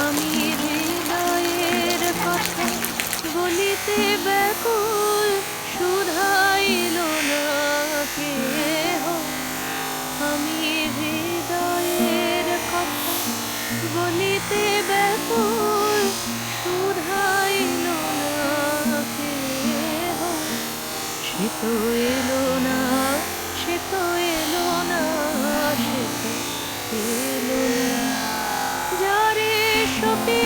আমি হৃদয়ের কথা বলিতে ব্যাকুল, শুধাইল না কেহ। আমি হৃদয়ের কথা বলিতে ব্যাকুল, শুধাইল না কেহ। সে তো এলো না, সে তো এলো না, সে তো এলো না। যারে সপি